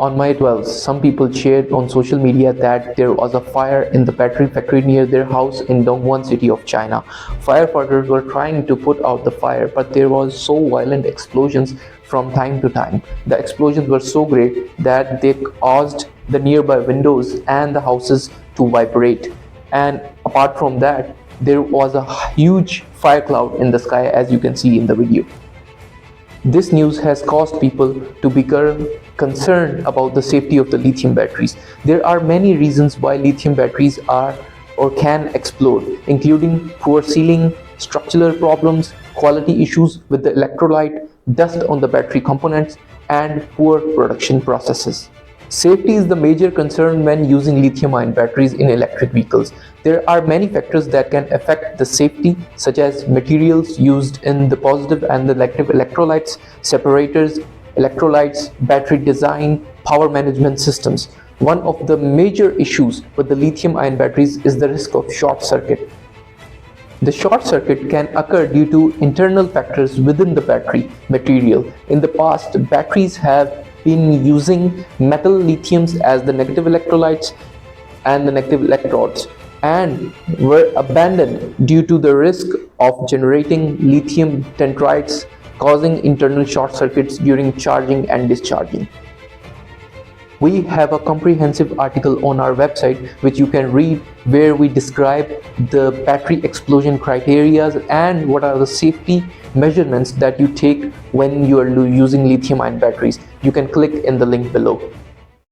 On May 12th, some people shared on social media that there was a fire in the battery factory near their house in Dongguan city of China. Firefighters were trying to put out the fire, but there was so violent explosions from time to time. The explosions were so great that they caused the nearby windows and the houses to vibrate. And apart from that, there was a huge fire cloud in the sky, as you can see in the video. This news has caused people to become concerned about the safety of the lithium batteries. There are many reasons why lithium batteries are or can explode, including poor sealing, structural problems, quality issues with the electrolyte, dust on the battery components, and poor production processes. Safety is the major concern when using lithium-ion batteries in electric vehicles. There are many factors that can affect the safety, such as materials used in the positive and the negative electrolytes, separators, electrolytes, battery design, power management systems. One of the major issues with the lithium-ion batteries is the risk of short circuit. The short circuit can occur due to internal factors within the battery material. In the past, batteries have been using metal lithiums as the negative electrolytes and the negative electrodes, and were abandoned due to the risk of generating lithium dendrites, causing internal short circuits during charging and discharging. We have a comprehensive article on our website which you can read, where we describe the battery explosion criteria and what are the safety measurements that you take when you are using lithium-ion batteries. You can click in the link below.